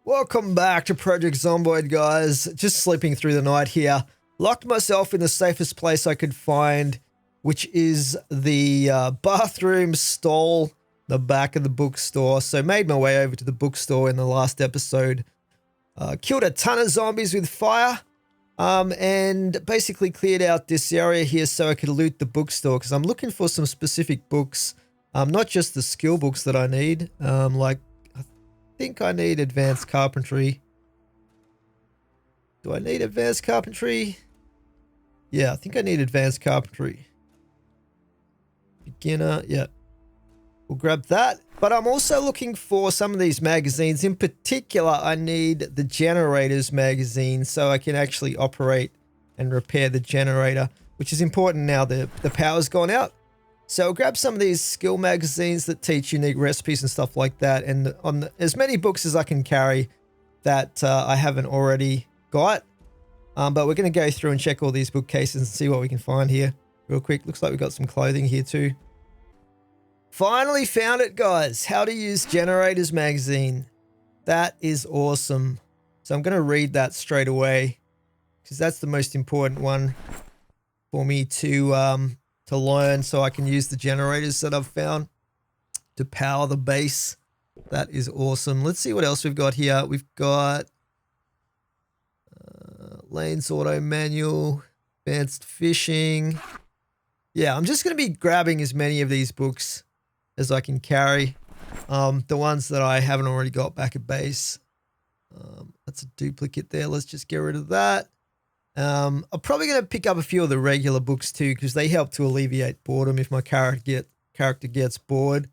Welcome back to Project Zomboid, guys. Just sleeping through the night here. Locked myself in the safest place I could find, which is the bathroom stall, the back of the bookstore. So made my way over to the bookstore in the last episode. Killed a ton of zombies with fire. And basically cleared out this area here so I could loot the bookstore because I'm looking for some specific books. Not just the skill books that I need. I think I need advanced carpentry. Do I need advanced carpentry? Yeah, I think I need advanced carpentry. Beginner, yeah. We'll grab that. But I'm also looking for some of these magazines. In particular, I need the generators magazine so I can actually operate and repair the generator, which is important now the power's gone out. So I'll grab some of these skill magazines that teach unique recipes and stuff like that, and on as many books as I can carry that I haven't already got. But we're going to go through and check all these bookcases and see what we can find here real quick. Looks like we've got some clothing here too. Finally found it, guys. How to use generators magazine. That is awesome. So I'm going to read that straight away because that's the most important one for me to learn so I can use the generators that I've found to power the base. That is awesome. Let's see what else we've got here. We've got Lane's Auto Manual, Advanced Fishing. Yeah, I'm just going to be grabbing as many of these books as I can carry. The ones that I haven't already got back at base. That's a duplicate there. Let's just get rid of that. I'm probably going to pick up a few of the regular books too because they help to alleviate boredom if my character gets bored.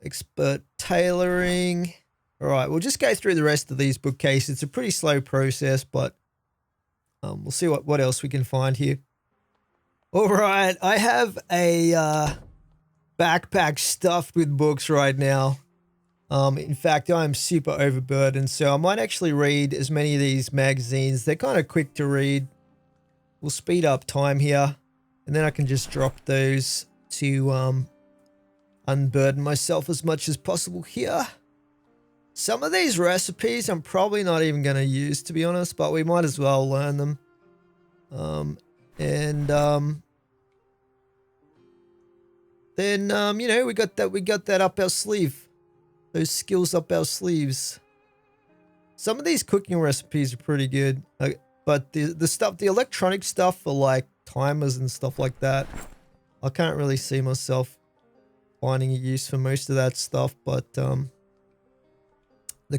Expert tailoring. All right, we'll just go through the rest of these bookcases. It's a pretty slow process, but we'll see what else we can find here. All right, I have a backpack stuffed with books right now. In fact, I'm super overburdened, so I might actually read as many of these magazines. They're kind of quick to read. We'll speed up time here, and then I can just drop those to unburden myself as much as possible here. Some of these recipes I'm probably not even going to use, to be honest, but we might as well learn them. Then you know, we got that up our sleeve. Those skills up our sleeves. Some of these cooking recipes are pretty good, but the electronic stuff for like timers and stuff like that, I can't really see myself finding a use for most of that stuff. But the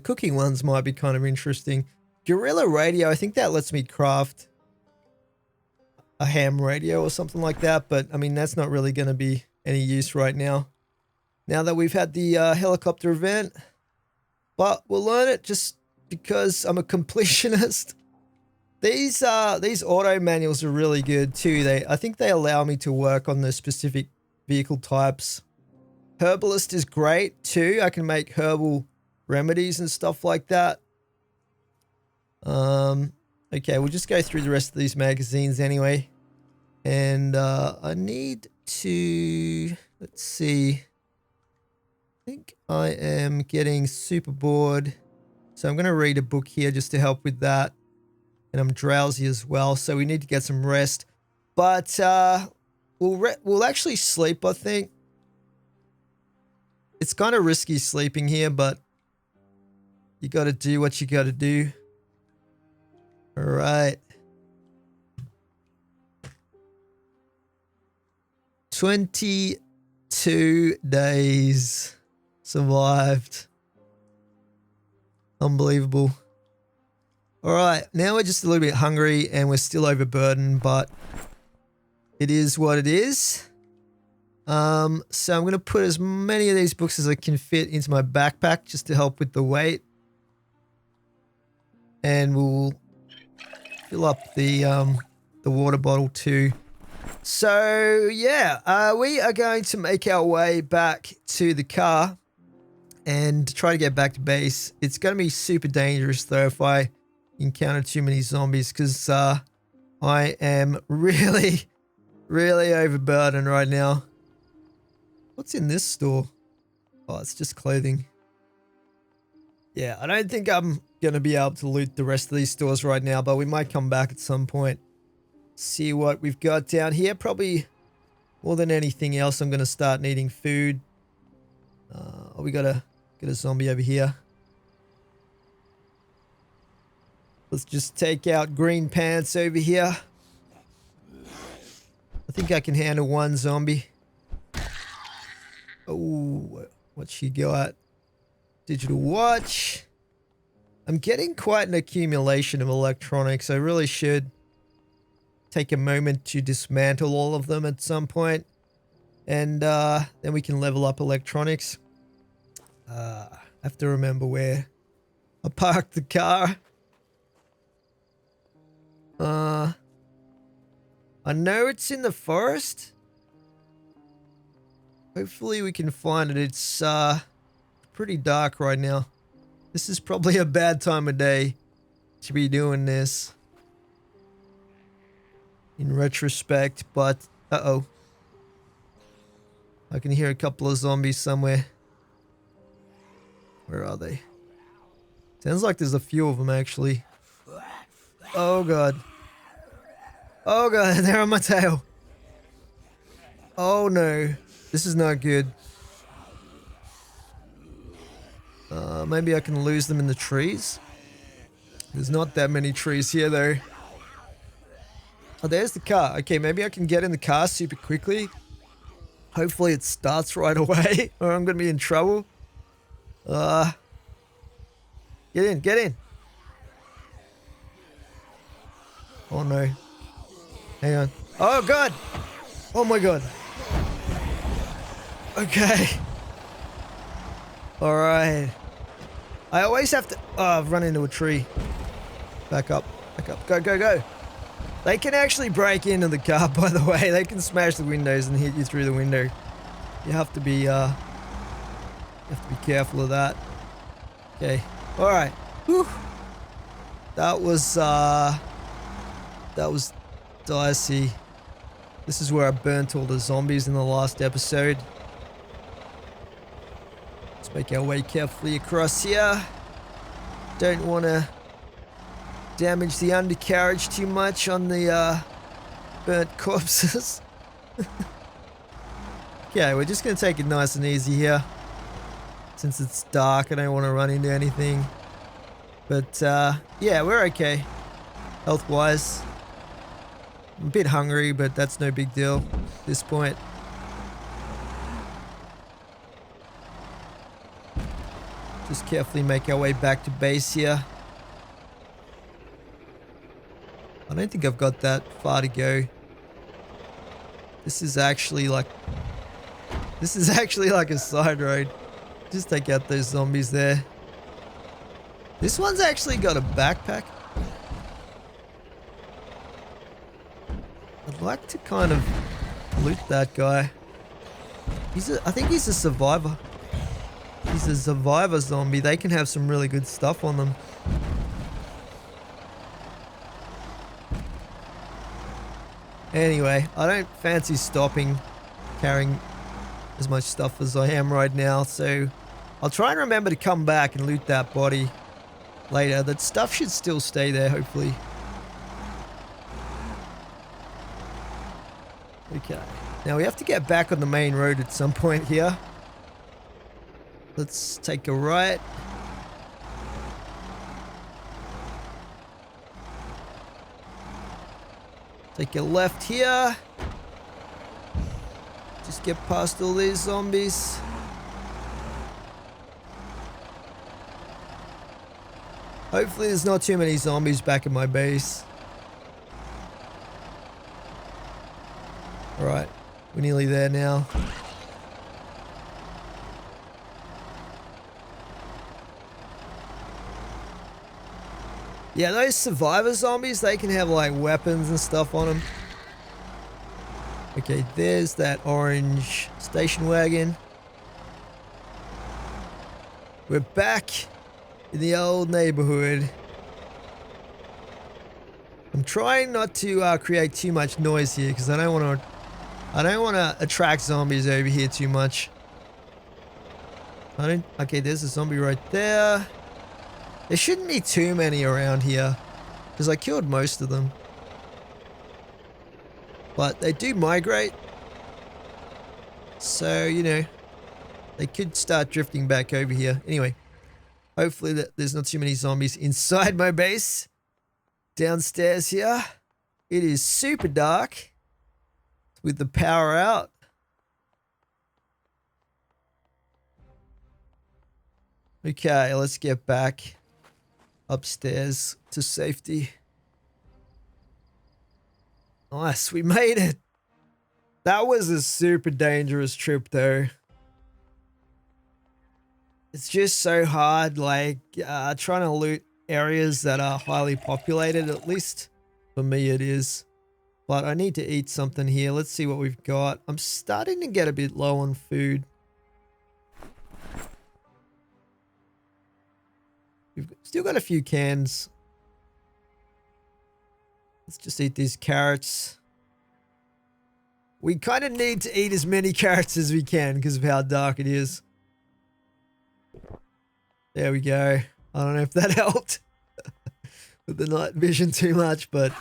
cooking ones might be kind of interesting. Guerrilla radio, I think that lets me craft a ham radio or something like that. But I mean, that's not really going to be any use right now. Now that we've had the helicopter event, but we'll learn it just because I'm a completionist. These auto manuals are really good too. I think they allow me to work on the specific vehicle types. Herbalist is great too. I can make herbal remedies and stuff like that. Okay, we'll just go through the rest of these magazines anyway. And I need to, let's see. I think I am getting super bored, so I'm going to read a book here just to help with that, and I'm drowsy as well, so we need to get some rest, but we'll actually sleep. I think it's kind of risky sleeping here, but you got to do what you got to do. All right. 22 days. Survived. Unbelievable. All right, now we're just a little bit hungry and we're still overburdened, but it is what it is. So I'm going to put as many of these books as I can fit into my backpack just to help with the weight. And we'll fill up the water bottle too. So yeah, we are going to make our way back to the car and try to get back to base. It's going to be super dangerous though if I encounter too many zombies because I am really overburdened right now. What's in this store? Oh, it's just clothing. Yeah, I don't think I'm going to be able to loot the rest of these stores right now, but we might come back at some point. See what we've got down here. Probably more than anything else, I'm going to start needing food. We got a zombie over here. Let's just take out green pants over here. I think I can handle one zombie. Oh, what she got? Digital watch. I'm getting quite an accumulation of electronics. I really should take a moment to dismantle all of them at some point. And then we can level up electronics. I have to remember where I parked the car. I know it's in the forest. Hopefully we can find it. It's pretty dark right now. This is probably a bad time of day to be doing this. In retrospect, but uh-oh. I can hear a couple of zombies somewhere. Where are they? Sounds like there's a few of them actually. Oh god. Oh god, they're on my tail. Oh no. This is not good. Maybe I can lose them in the trees. There's not that many trees here though. Oh, there's the car. Okay, maybe I can get in the car super quickly. Hopefully it starts right away or I'm gonna be in trouble. Get in, get in. Oh no. Hang on. Oh god. Oh my god. Okay. Alright. I always have to... Oh, I've run into a tree. Back up. Back up. Go, go, go. They can actually break into the car, by the way. They can smash the windows and hit you through the window. You have to be careful of that. Okay. Alright. Whew. That was dicey. This is where I burnt all the zombies in the last episode. Let's make our way carefully across here. Don't want to damage the undercarriage too much on the burnt corpses. Okay, we're just going to take it nice and easy here. Since it's dark, I don't want to run into anything. But yeah, we're okay. Health-wise. I'm a bit hungry, but that's no big deal at this point. Just carefully make our way back to base here. I don't think I've got that far to go. This is actually like a side road. Just take out those zombies there. This one's actually got a backpack. I'd like to kind of loot that guy. I think he's a survivor. He's a survivor zombie. They can have some really good stuff on them. Anyway, I don't fancy stopping carrying as much stuff as I am right now, so I'll try and remember to come back and loot that body later. That stuff should still stay there, hopefully. Okay. Now we have to get back on the main road at some point here. Let's take a right. Take a left here. Just get past all these zombies. Hopefully there's not too many zombies back in my base. Alright, we're nearly there now. Yeah, those survivor zombies, they can have like weapons and stuff on them. Okay, there's that orange station wagon. We're back in the old neighborhood. I'm trying not to create too much noise here because I don't want to attract zombies over here too much. Okay, there's a zombie right there. There shouldn't be too many around here because I killed most of them. But they do migrate. So, you know, they could start drifting back over here. Anyway, hopefully there's not too many zombies inside my base. Downstairs here, it is super dark with the power out. Okay, let's get back upstairs to safety. Nice, we made it. That was a super dangerous trip though. It's just so hard, like, trying to loot areas that are highly populated, at least for me it is. But I need to eat something here. Let's see what we've got. I'm starting to get a bit low on food. We've still got a few cans. Let's just eat these carrots. We kind of need to eat as many carrots as we can because of how dark it is. There we go. I don't know if that helped with the night vision too much, but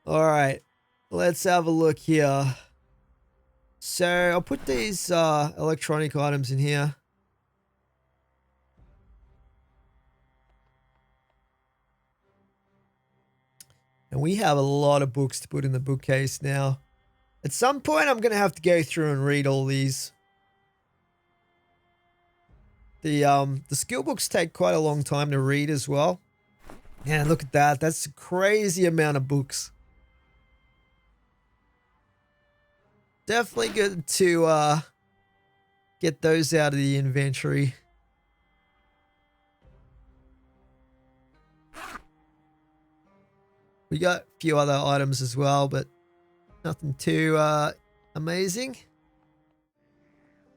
all right. Let's have a look here. So I'll put these electronic items in here. And we have a lot of books to put in the bookcase now. At some point, I'm going to have to go through and read all these. The skill books take quite a long time to read as well. Yeah, look at that. That's a crazy amount of books. Definitely good to get those out of the inventory. We got a few other items as well, but nothing too amazing.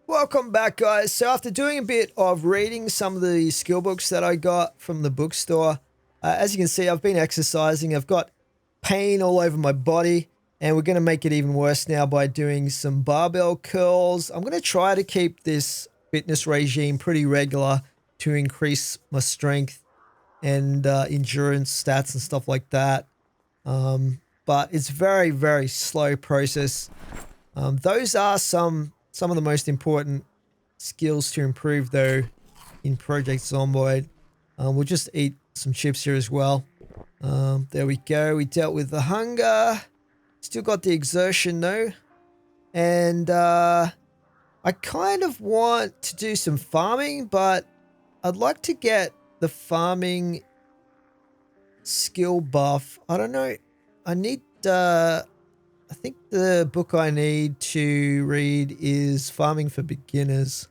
Welcome back, guys. So after doing a bit of reading some of the skill books that I got from the bookstore, as you can see, I've been exercising. I've got pain all over my body, and we're going to make it even worse now by doing some barbell curls. I'm going to try to keep this fitness regime pretty regular to increase my strength and endurance stats and stuff like that. But it's very, very slow process. Those are some of the most important skills to improve though in Project Zomboid. We'll just eat some chips here as well. There we go. We dealt with the hunger. Still got the exertion though. And I kind of want to do some farming, but I'd like to get the farming skill buff. I don't know. I need I think the book I need to read is Farming for Beginners.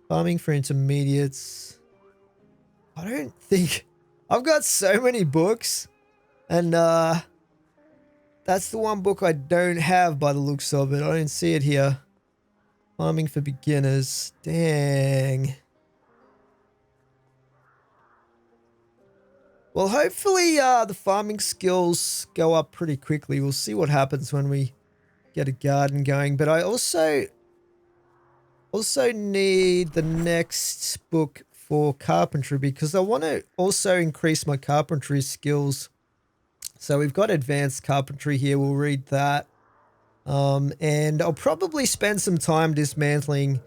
Farming for Intermediates. I don't think I've got so many books, and that's the one book I don't have by the looks of it. I don't see it here. Farming for Beginners. Dang. Well, hopefully the farming skills go up pretty quickly. We'll see what happens when we get a garden going. But I also need the next book for carpentry because I want to also increase my carpentry skills. So we've got advanced carpentry here. We'll read that. And I'll probably spend some time dismantling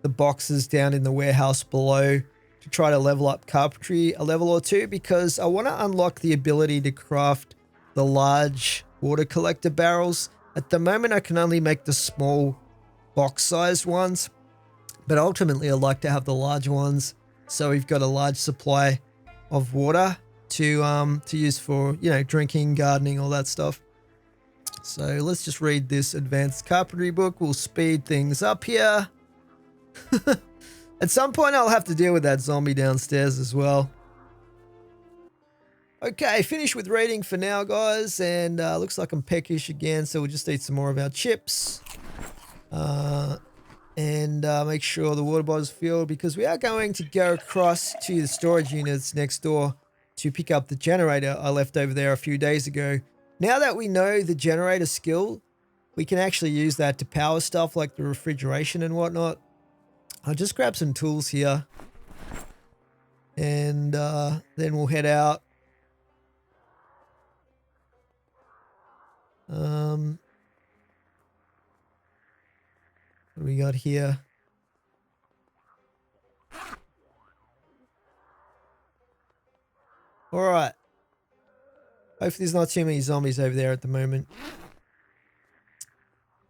the boxes down in the warehouse below to try to level up carpentry a level or two because I want to unlock the ability to craft the large water collector barrels. At the moment, I can only make the small box-sized ones, but ultimately I'd like to have the large ones so we've got a large supply of water to use for, you know, drinking, gardening, all that stuff. So let's just read this advanced carpentry book. We'll speed things up here. At some point, I'll have to deal with that zombie downstairs as well. Okay, finished with reading for now, guys. And looks like I'm peckish again, so we'll just eat some more of our chips. And make sure the water bottle's filled because we are going to go across to the storage units next door to pick up the generator I left over there a few days ago. Now that we know the generator skill, we can actually use that to power stuff like the refrigeration and whatnot. I'll just grab some tools here. And then we'll head out. What do we got here? All right. Hopefully there's not too many zombies over there at the moment.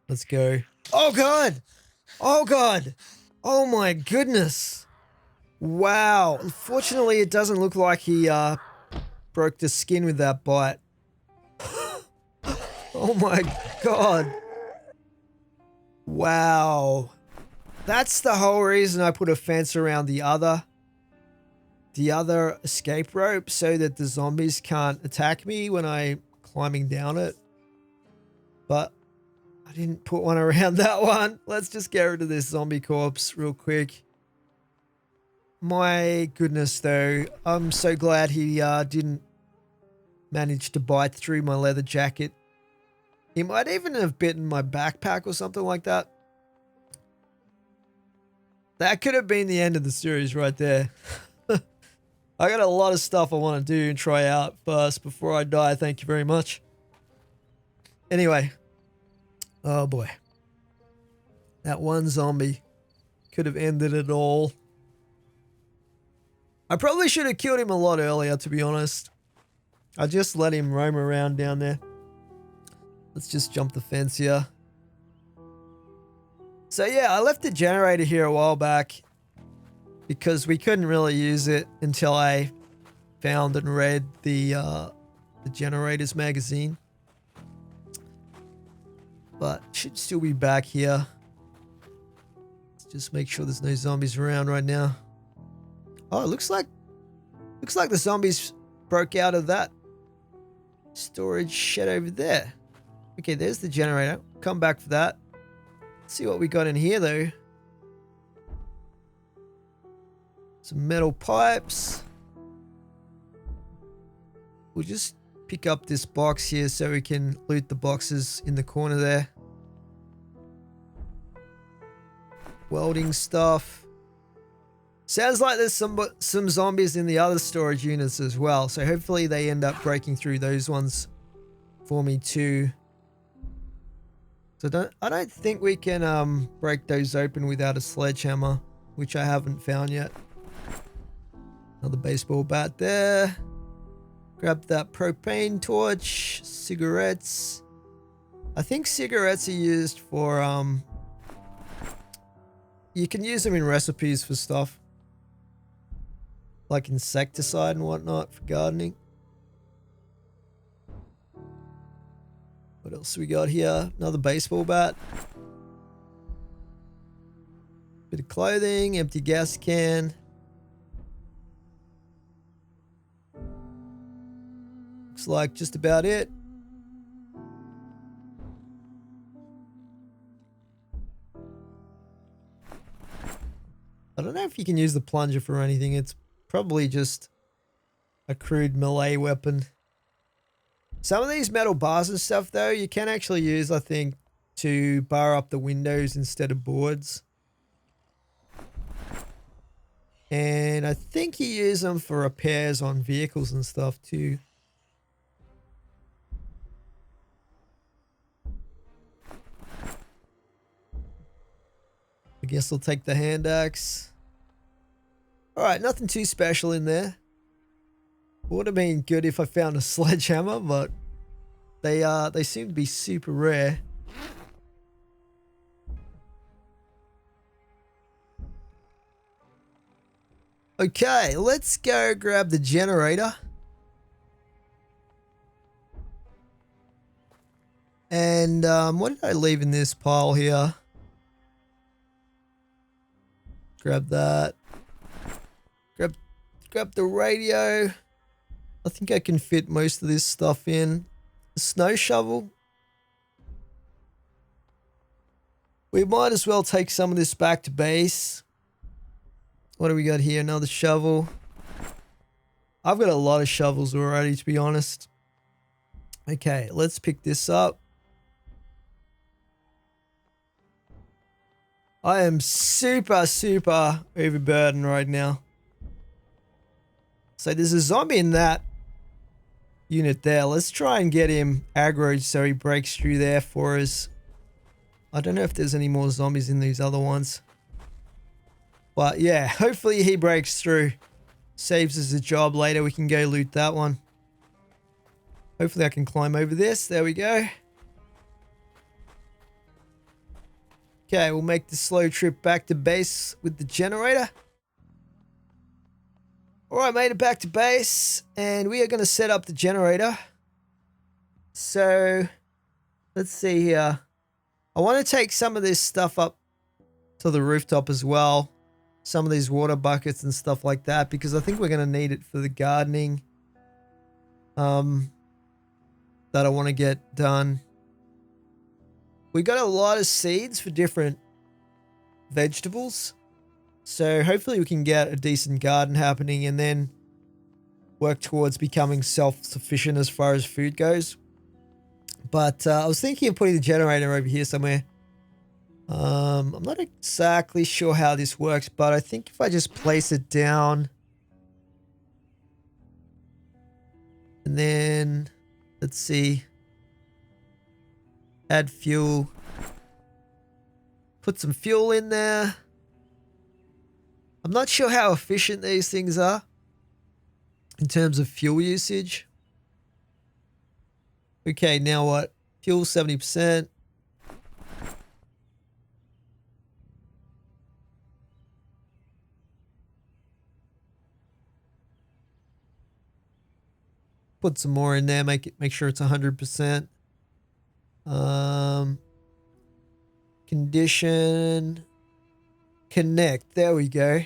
Let's go. Oh, God. Oh, God. Oh, my goodness. Wow. Unfortunately, it doesn't look like he broke the skin with that bite. Oh, my God. Wow. That's the whole reason I put a fence around the other escape rope so that the zombies can't attack me when I'm climbing down it. But I didn't put one around that one. Let's just get rid of this zombie corpse real quick. My goodness, though. I'm so glad he didn't manage to bite through my leather jacket. He might even have bitten my backpack or something like that. That could have been the end of the series right there. I got a lot of stuff I want to do and try out first before I die. Thank you very much. Anyway. Oh boy. That one zombie could have ended it all. I probably should have killed him a lot earlier, to be honest. I just let him roam around down there. Let's just jump the fence here. So yeah, I left the generator here a while back because we couldn't really use it until I found and read the Generators magazine. But should still be back here. Let's just make sure there's no zombies around right now. Oh, it looks like the zombies broke out of that storage shed over there. Okay, there's the generator. Come back for that. Let's see what we got in here though. Some metal pipes. We'll just pick up this box here so we can loot the boxes in the corner there. Welding stuff. Sounds like there's some zombies in the other storage units as well. So hopefully they end up breaking through those ones for me too. So I don't think we can break those open without a sledgehammer, which I haven't found yet. Another baseball bat there. Grab that propane torch. Cigarettes. I think cigarettes are used for you can use them in recipes for stuff. Like insecticide and whatnot for gardening. What else we got here? Another baseball bat. Bit of clothing, empty gas can. Looks like just about it. I don't know if you can use the plunger for anything. It's probably just a crude melee weapon. Some of these metal bars and stuff though, you can actually use, I think, to bar up the windows instead of boards. And I think you use them for repairs on vehicles and stuff too. I guess I'll take the hand axe. Alright, nothing too special in there. Would have been good if I found a sledgehammer, but they seem to be super rare. Okay, let's go grab the generator. And what did I leave in this pile here? Grab that. Grab the radio. I think I can fit most of this stuff in. A snow shovel. We might as well take some of this back to base. What do we got here? Another shovel. I've got a lot of shovels already, to be honest. Okay, let's pick this up. I am super overburdened right now. So there's a zombie in that unit there. Let's try and get him aggroed so he breaks through there for us. I don't know if there's any more zombies in these other ones. But yeah, hopefully he breaks through. Saves us a job later. We can go loot that one. Hopefully I can climb over this. There we go. Okay, we'll make the slow trip back to base with the generator. Alright, made it back to base. And we are going to set up the generator. So, let's see here. I want to take some of this stuff up to the rooftop as well. Some of these water buckets and stuff like that. Because I think we're going to need it for the gardening. That I want to get done. We got a lot of seeds for different vegetables. So hopefully we can get a decent garden happening and then work towards becoming self-sufficient as far as food goes. But I was thinking of putting the generator over here somewhere. I'm not exactly sure how this works, but I think if I just place it down and then let's see. Add fuel. Put some fuel in there. I'm not sure how efficient these things are in terms of fuel usage. Okay, now what? Fuel 70%. Put some more in there, make sure it's 100%. Condition. Connect. There we go.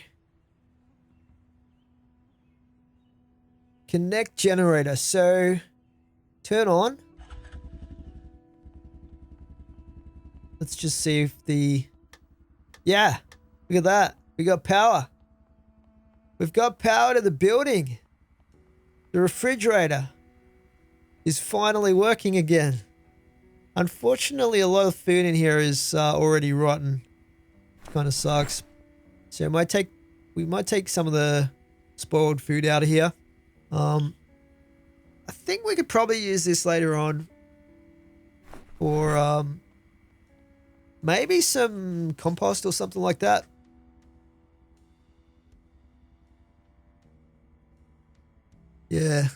Connect generator. So, turn on. Let's just see if the... Yeah, look at that. We got power. We've got power to the building. The refrigerator is finally working again. Unfortunately, a lot of food in here is already rotten. Kind of sucks. So we might take some of the spoiled food out of here. I think we could probably use this later on for maybe some compost or something like that. Yeah.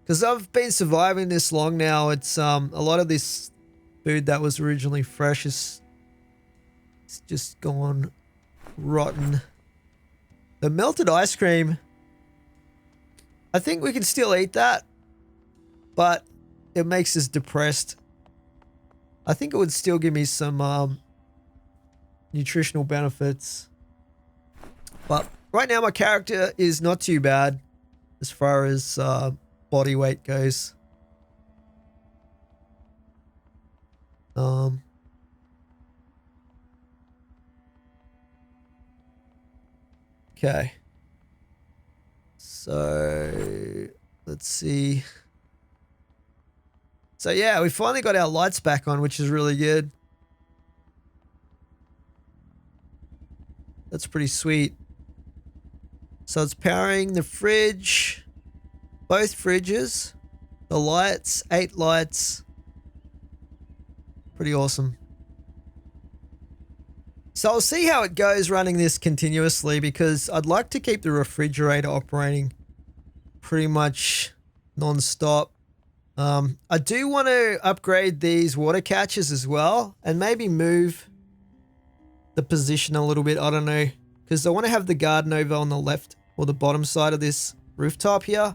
Because I've been surviving this long now. It's a lot of this food that was originally fresh is just gone rotten. The melted ice cream, I think we can still eat that, but it makes us depressed. I think it would still give me some nutritional benefits. But right now my character is not too bad as far as body weight goes. Okay. So, let's see. So yeah, we finally got our lights back on, which is really good. That's pretty sweet. So it's powering the fridge, both fridges, the lights, 8 lights. Pretty awesome. So I'll see how it goes running this continuously because I'd like to keep the refrigerator operating pretty much non-stop. I do want to upgrade these water catchers as well and maybe move the position a little bit. I don't know, because I want to have the garden over on the left or the bottom side of this rooftop here.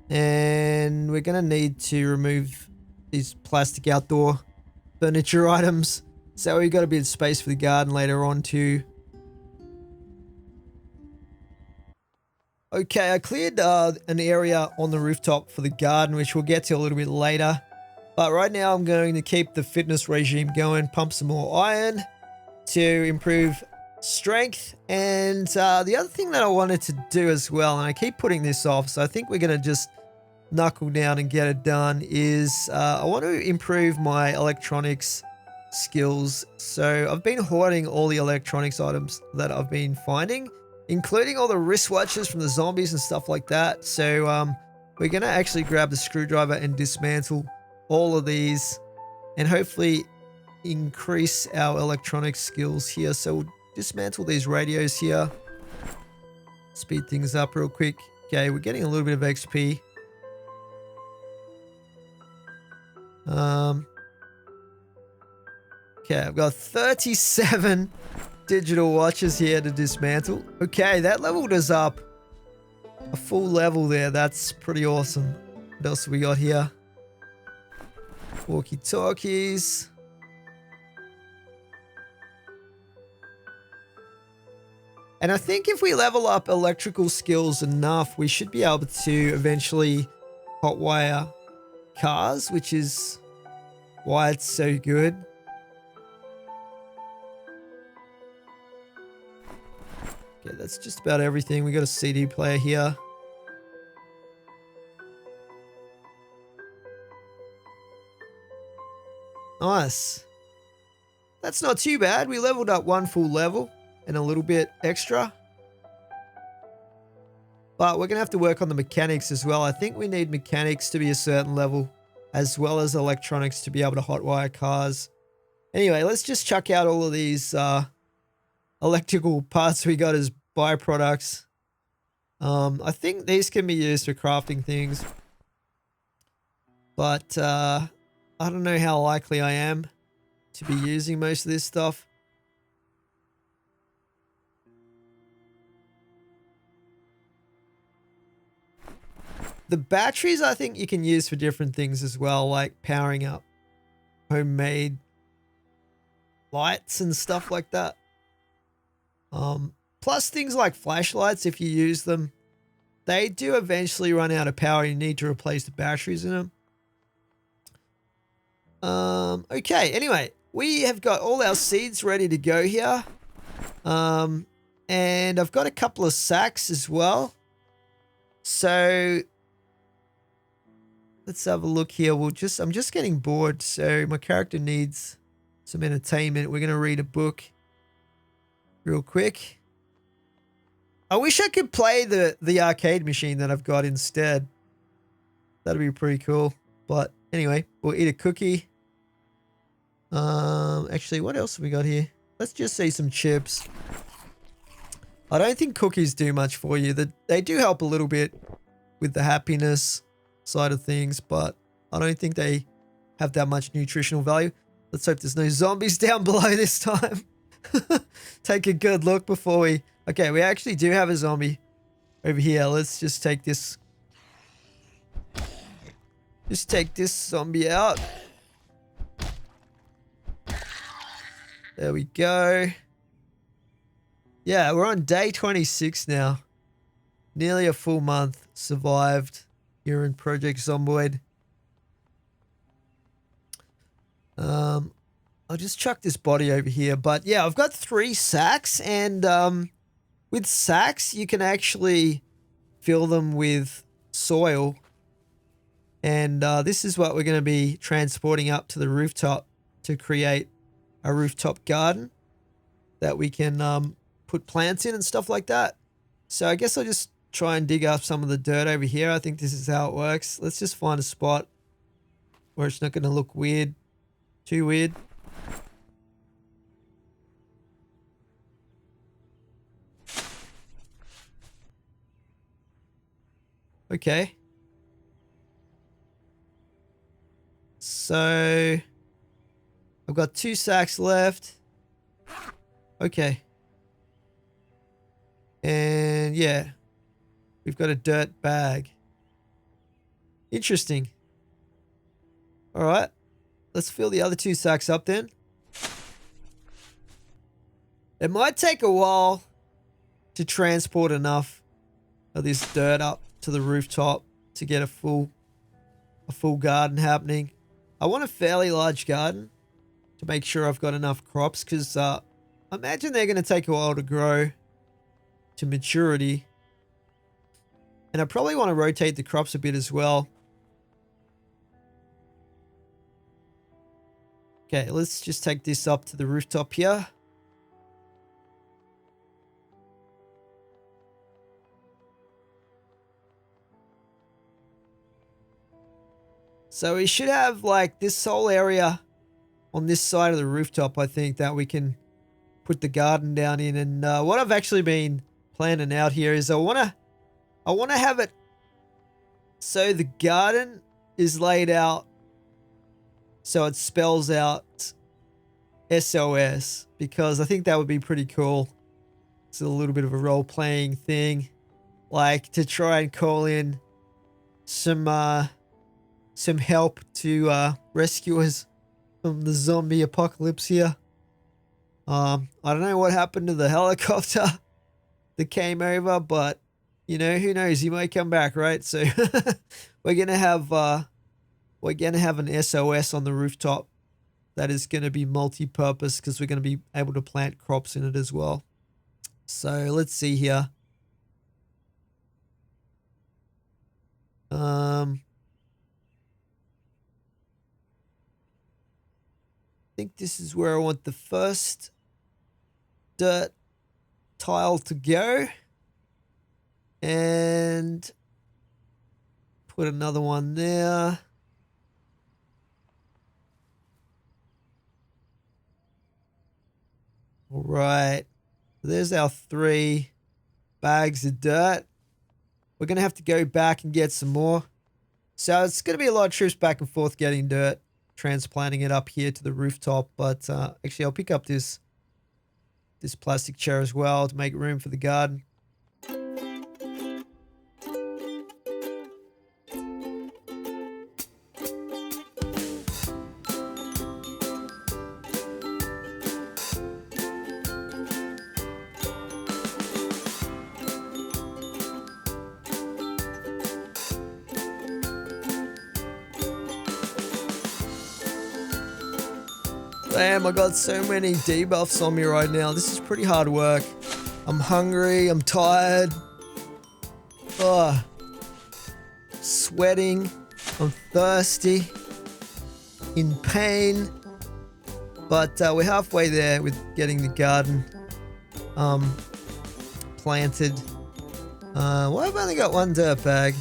And we're going to need to remove these plastic outdoor furniture items. So we got a bit of space for the garden later on too. Okay, I cleared an area on the rooftop for the garden, which we'll get to a little bit later. But right now I'm going to keep the fitness regime going, pump some more iron to improve strength. And the other thing that I wanted to do as well, and I keep putting this off, so I think we're going to just knuckle down and get it done, is I want to improve my electronics skills. So I've been hoarding all the electronics items that I've been finding. including all the wristwatches from the zombies and stuff like that. So we're going to actually grab the screwdriver and dismantle all of these and hopefully increase our electronic skills here. So we'll dismantle these radios here. Speed things up real quick. Okay, we're getting a little bit of XP. Okay, I've got 37 digital watches here to dismantle. Okay, that leveled us up a full level there. That's pretty awesome. What else have we got here? Walkie-talkies. And I think if we level up electrical skills enough, we should be able to eventually hotwire cars, which is why it's so good. Okay, that's just about everything. We got a CD player here. Nice. That's not too bad. We leveled up one full level and a little bit extra. But we're going to have to work on the mechanics as well. I think we need mechanics to be a certain level, as well as electronics to be able to hotwire cars. Anyway, let's just chuck out all of these electrical parts we got as byproducts. I think these can be used for crafting things. But I don't know how likely I am to be using most of this stuff. The batteries I think you can use for different things as well, like powering up homemade lights and stuff like that. Plus things like flashlights, if you use them, they do eventually run out of power. You need to replace the batteries in them. Okay, anyway, we have got all our seeds ready to go here. And I've got a couple of sacks as well. So let's have a look here. I'm just getting bored, so my character needs some entertainment. We're going to read a book real quick. I wish I could play the arcade machine that I've got instead. That'd be pretty cool. But anyway, we'll eat a cookie. Actually, what else have we got here? Let's just say some chips. I don't think cookies do much for you. They do help a little bit with the happiness side of things, but I don't think they have that much nutritional value. Let's hope there's no zombies down below this time. Take a good look before we... Okay, we actually do have a zombie over here. Let's just take this... Just take this zombie out. There we go. Yeah, we're on day 26 now. Nearly a full month survived here in Project Zomboid. I'll just chuck this body over here. But yeah, I've got 3 sacks, and with sacks, you can actually fill them with soil. And this is what we're going to be transporting up to the rooftop to create a rooftop garden that we can put plants in and stuff like that. So I guess I'll just try and dig up some of the dirt over here. I think this is how it works. Let's just find a spot where it's not going to look weird. Too weird. Okay. So I've got 2 sacks left. Okay. And yeah, we've got a dirt bag. Interesting. All right. Let's fill the other 2 sacks up then. It might take a while to transport enough of this dirt up to the rooftop to get a full garden happening. I want a fairly large garden to make sure I've got enough crops, because I imagine they're going to take a while to grow to maturity. And I probably want to rotate the crops a bit as well. Okay, let's just take this up to the rooftop here. So we should have like this whole area on this side of the rooftop, I think, that we can put the garden down in. And what I've actually been planning out here is I want to have it so the garden is laid out so it spells out SOS, because I think that would be pretty cool. It's a little bit of a role-playing thing, like to try and call in some help to rescue us from the zombie apocalypse here. I don't know what happened to the helicopter that came over, but you know, who knows? He might come back, right? So we're gonna have an SOS on the rooftop that is gonna be multi-purpose, because we're gonna be able to plant crops in it as well. So let's see here. I think this is where I want the first dirt tile to go, and put another one there. All right, there's our 3 bags of dirt. We're going to have to go back and get some more. So it's going to be a lot of trips back and forth getting dirt, transplanting it up here to the rooftop. But actually, I'll pick up this plastic chair as well to make room for the garden. Damn, I got so many debuffs on me right now. This is pretty hard work. I'm hungry, I'm tired. Ugh. Sweating. I'm thirsty. In pain. But we're halfway there with getting the garden planted. Well, I've only got 1 dirt bag.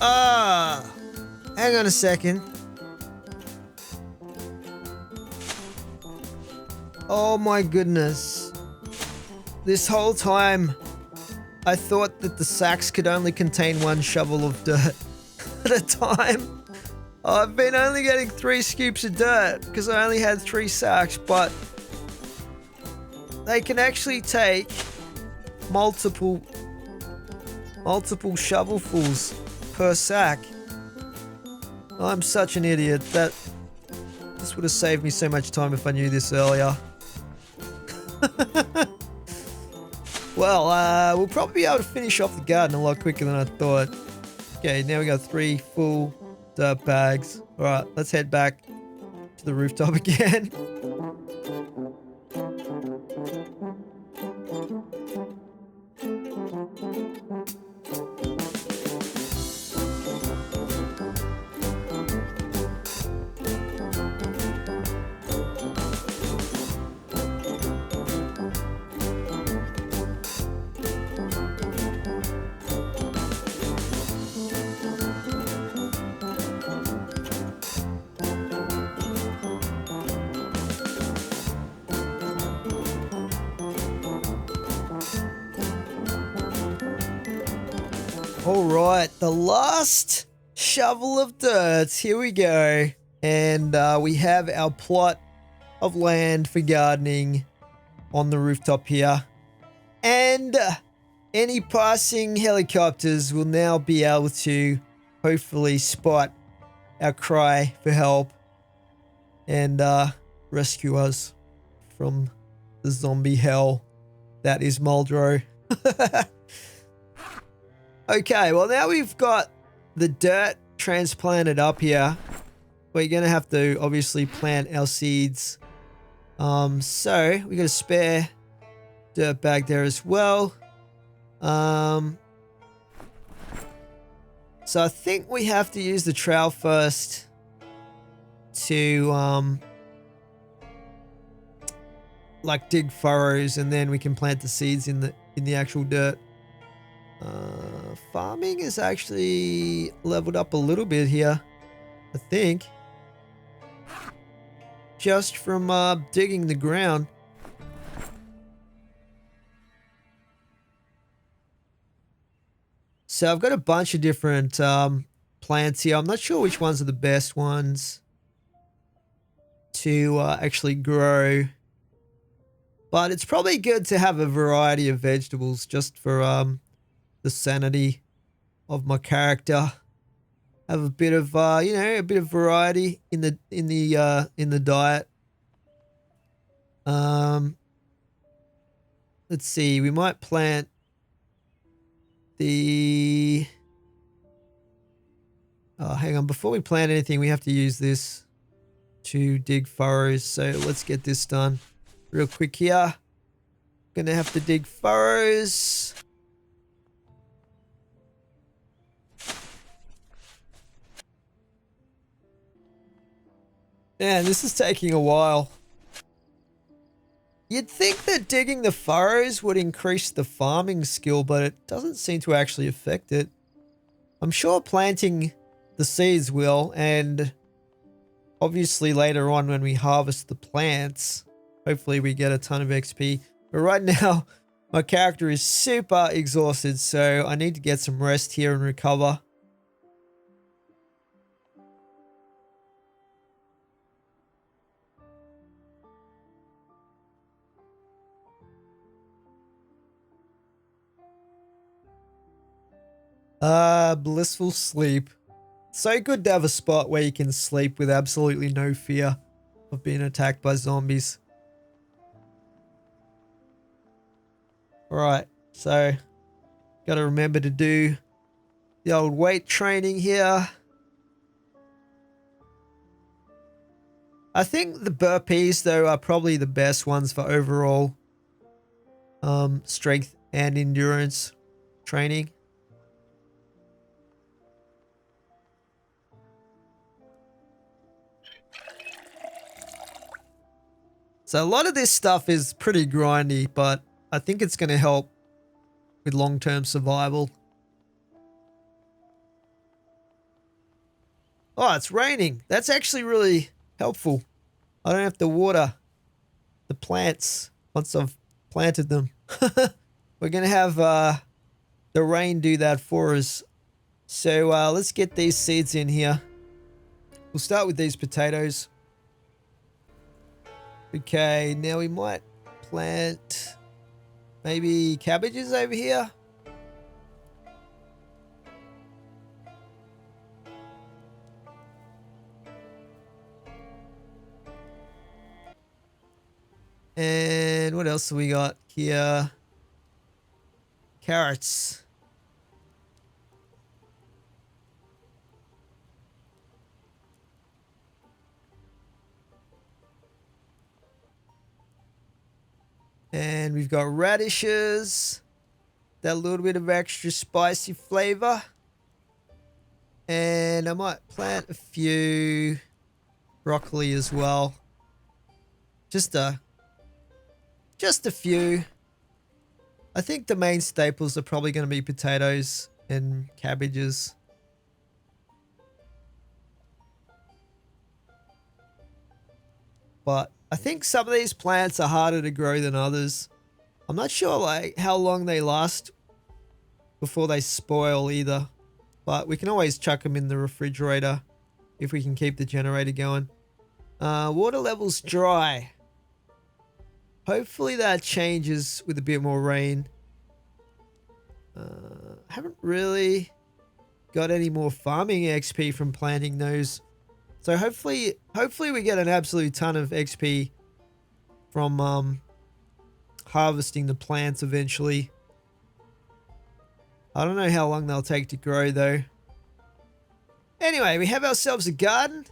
Hang on a second. Oh my goodness. This whole time, I thought that the sacks could only contain 1 shovel of dirt at a time. I've been only getting 3 scoops of dirt because I only had 3 sacks, but they can actually take multiple shovelfuls per sack. I'm such an idiot. This would have saved me so much time if I knew this earlier. Well, we'll probably be able to finish off the garden a lot quicker than I thought. Okay, now we got 3 full dirt bags. Alright, let's head back to the rooftop again. Alright, the last shovel of dirt. Here we go. And we have our plot of land for gardening on the rooftop here. And any passing helicopters will now be able to hopefully spot our cry for help and rescue us from the zombie hell that is Muldrow. Okay, well now we've got the dirt transplanted up here. We're going to have to obviously plant our seeds. So we got a spare dirt bag there as well. So I think we have to use the trowel first to like dig furrows, and then we can plant the seeds in the actual dirt. Farming is actually leveled up a little bit here, I think. Just from digging the ground. So I've got a bunch of different plants here. I'm not sure which ones are the best ones to actually grow. But it's probably good to have a variety of vegetables just for the sanity of my character. Have a bit of you know, a bit of variety in the diet. Let's see, we might plant the hang on, before we plant anything we have to use this to dig furrows, so let's get this done real quick here. Gonna have to dig furrows. Man, this is taking a while. You'd think that digging the furrows would increase the farming skill, but it doesn't seem to actually affect it. I'm sure planting the seeds will, and obviously later on when we harvest the plants, hopefully we get a ton of XP. But right now, my character is super exhausted, so I need to get some rest here and recover. Blissful sleep. So good to have a spot where you can sleep with absolutely no fear of being attacked by zombies. Alright, so gotta remember to do the old weight training here. I think the burpees though are probably the best ones for overall strength and endurance training. So a lot of this stuff is pretty grindy, but I think it's going to help with long-term survival. Oh, it's raining. That's actually really helpful. I don't have to water the plants once I've planted them. We're going to have the rain do that for us. So let's get these seeds in here. We'll start with these potatoes. Okay, now we might plant maybe cabbages over here. And what else have we got here? Carrots. And we've got radishes. That little bit of extra spicy flavor. And I might plant a few broccoli as well. Just a few. I think the main staples are probably going to be potatoes and cabbages. But I think some of these plants are harder to grow than others. I'm not sure like how long they last before they spoil either. But we can always chuck them in the refrigerator if we can keep the generator going. Water level's dry. Hopefully that changes with a bit more rain. Haven't really got any more farming XP from planting those. So hopefully we get an absolute ton of XP from harvesting the plants eventually. I don't know how long they'll take to grow though. Anyway, we have ourselves a garden.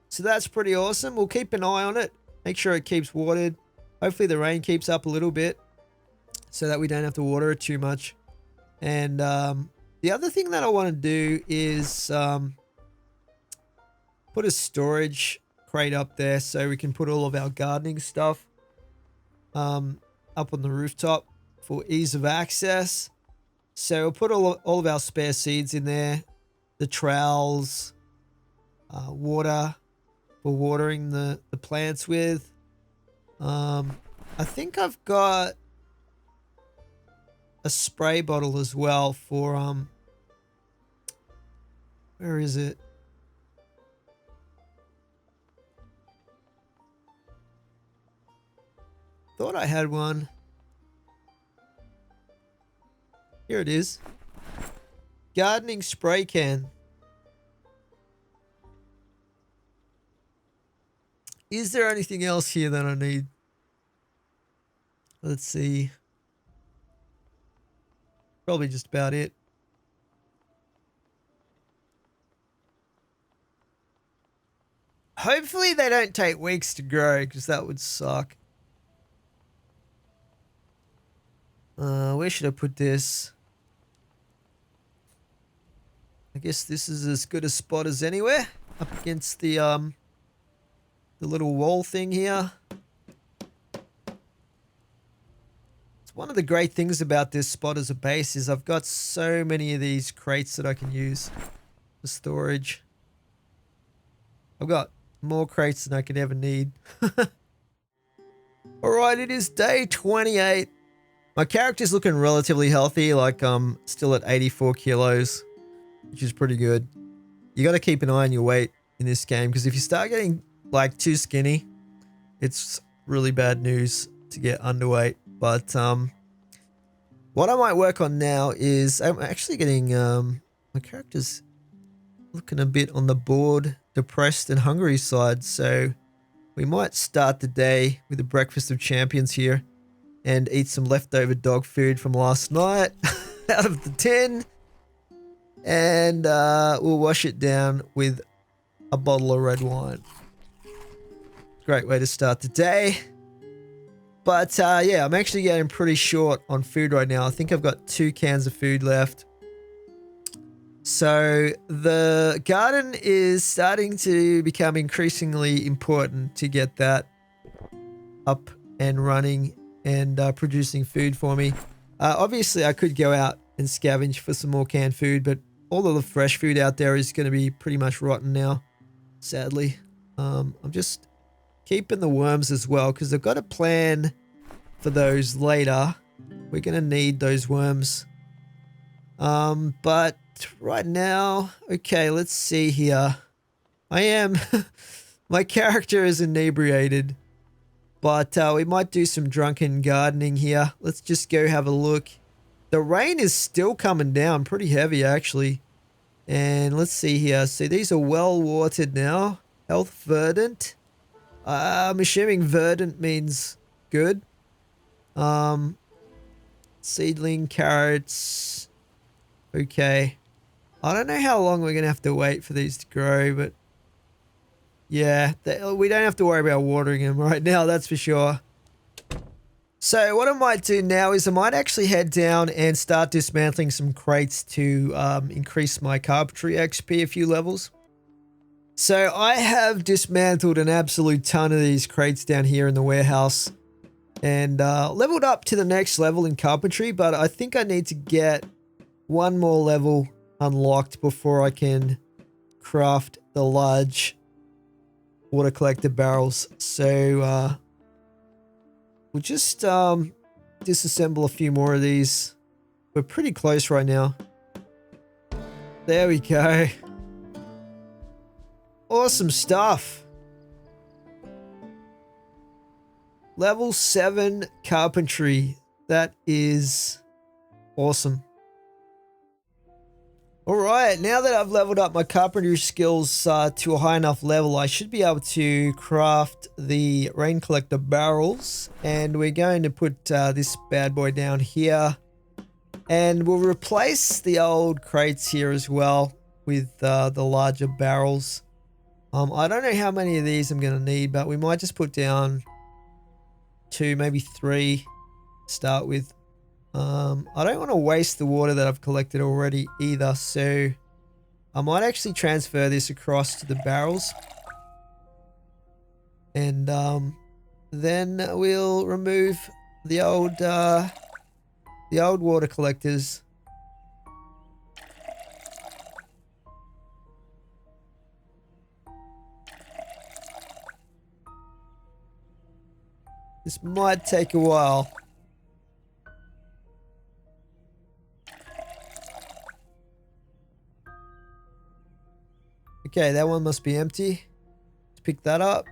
So that's pretty awesome. We'll keep an eye on it. Make sure it keeps watered. Hopefully the rain keeps up a little bit so that we don't have to water it too much. And the other thing that I want to do is put a storage crate up there so we can put all of our gardening stuff up on the rooftop for ease of access. So we'll put all of our spare seeds in there. The trowels, water for watering the plants with. I think I've got a spray bottle as well for, where is it? Thought I had one. Here it is. Gardening spray can. Is there anything else here that I need? Let's see. Probably just about it. Hopefully they don't take weeks to grow, because that would suck. Where should I put this? I guess this is as good a spot as anywhere. Up against the little wall thing here. It's one of the great things about this spot as a base is I've got so many of these crates that I can use for storage. I've got more crates than I could ever need. Alright, it is day 28. My character's looking relatively healthy, like still at 84 kilos, which is pretty good. You got to keep an eye on your weight in this game, because if you start getting like too skinny, it's really bad news to get underweight. But what I might work on now is I'm actually getting my character's looking a bit on the bored, depressed and hungry side, so we might start the day with a breakfast of champions here and eat some leftover dog food from last night out of the tin, and we'll wash it down with a bottle of red wine. Great way to start the day. But yeah, I'm actually getting pretty short on food right now. I think I've got 2 cans of food left. So the garden is starting to become increasingly important to get that up and running and producing food for me. Obviously, I could go out and scavenge for some more canned food, but all of the fresh food out there is going to be pretty much rotten now, sadly. I'm just keeping the worms as well, because I've got a plan for those later. We're going to need those worms. But right now, okay, let's see here. I am... my character is inebriated. But we might do some drunken gardening here. Let's just go have a look. The rain is still coming down pretty heavy, actually. And let's see here. So these are well watered now. Health verdant. I'm assuming verdant means good. Seedling carrots. Okay. I don't know how long we're going to have to wait for these to grow, but yeah, we don't have to worry about watering them right now, that's for sure. So what I might do now is I might actually head down and start dismantling some crates to increase my carpentry XP a few levels. So I have dismantled an absolute ton of these crates down here in the warehouse and leveled up to the next level in carpentry, but I think I need to get one more level unlocked before I can craft the large water collector barrels. So we'll just disassemble a few more of these. We're pretty close right now. There we go. Awesome stuff. Level 7 carpentry. That is awesome. Alright, now that I've leveled up my carpentry skills to a high enough level, I should be able to craft the rain collector barrels. And we're going to put this bad boy down here. And we'll replace the old crates here as well with the larger barrels. I don't know how many of these I'm going to need, but we might just put down 2, maybe 3 to start with. I don't want to waste the water that I've collected already either, so I might actually transfer this across to the barrels. And then we'll remove the old water collectors This might take a while. Okay, that one must be empty. Let's pick that up.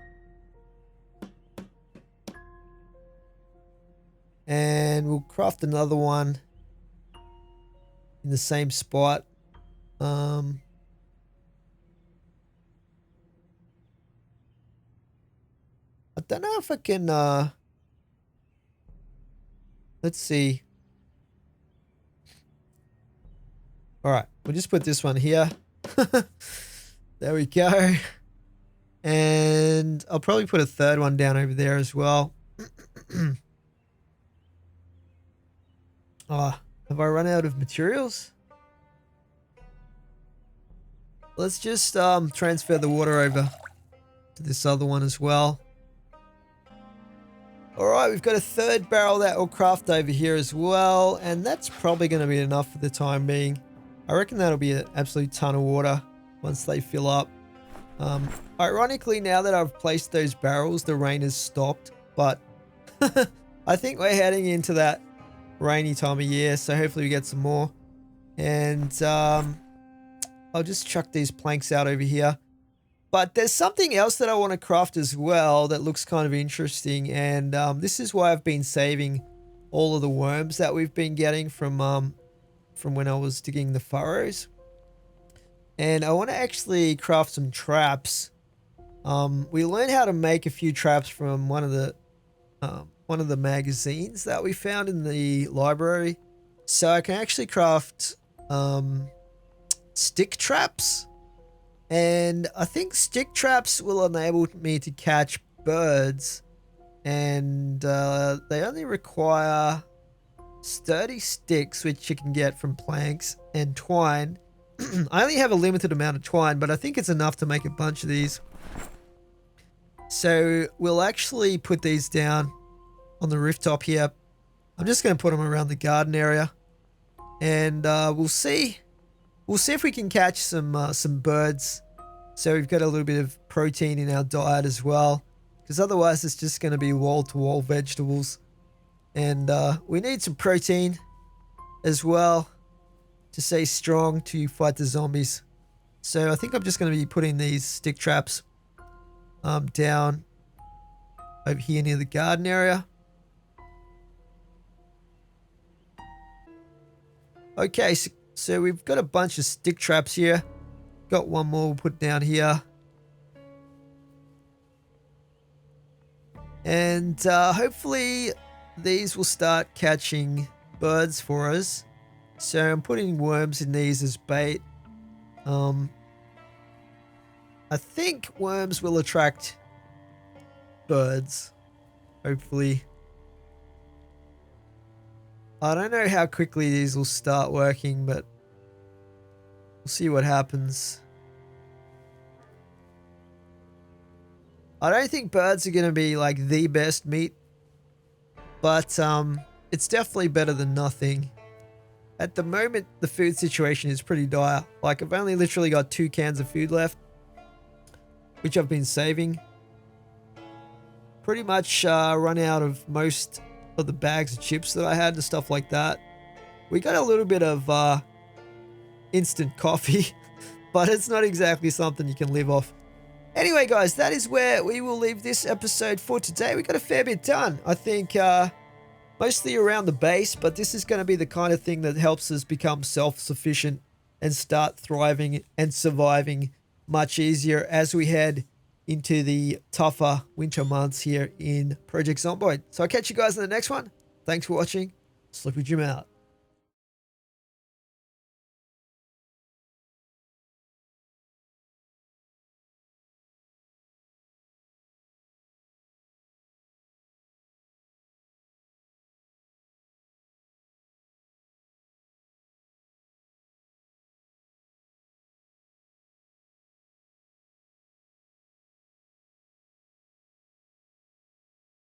And we'll craft another one in the same spot. I don't know if I can, let's see. All right, we'll just put this one here. There we go. And I'll probably put a third one down over there as well. Oh, have I run out of materials? Let's just transfer the water over to this other one as well. Alright, we've got a third barrel that will craft over here as well, and that's probably going to be enough for the time being. I reckon that'll be an absolute ton of water once they fill up. Ironically, now that I've placed those barrels, the rain has stopped, but I think we're heading into that rainy time of year, so hopefully we get some more. And I'll just chuck these planks out over here. But there's something else that I want to craft as well that looks kind of interesting, and this is why I've been saving all of the worms that we've been getting from when I was digging the furrows. And I want to actually craft some traps. We learned how to make a few traps from one of the magazines that we found in the library. So I can actually craft stick traps. And I think stick traps will enable me to catch birds. And they only require sturdy sticks, which you can get from planks, and twine. I only have a limited amount of twine, but I think it's enough to make a bunch of these. So we'll actually put these down on the rooftop here. I'm just going to put them around the garden area. And we'll see. We'll see if we can catch some birds. So we've got a little bit of protein in our diet as well. Because otherwise it's just going to be wall-to-wall vegetables. And we need some protein as well to stay strong to fight the zombies. So I think I'm just going to be putting these stick traps down over here near the garden area. Okay, so we've got a bunch of stick traps here. Got one more we'll put down here. And hopefully these will start catching birds for us. So I'm putting worms in these as bait. I think worms will attract birds, hopefully. I don't know how quickly these will start working, but we'll see what happens. I don't think birds are going to be like the best meat, but it's definitely better than nothing. At the moment, the food situation is pretty dire. Like, I've only literally got 2 cans of food left, which I've been saving. Pretty much run out of most of the bags of chips that I had and stuff like that. We got a little bit of instant coffee, but it's not exactly something you can live off. Anyway, guys, that is where we will leave this episode for today. We got a fair bit done. I think mostly around the base, but this is going to be the kind of thing that helps us become self-sufficient and start thriving and surviving much easier as we head into the tougher winter months here in Project Zomboid. So I'll catch you guys in the next one. Thanks for watching. Slippy Jim out.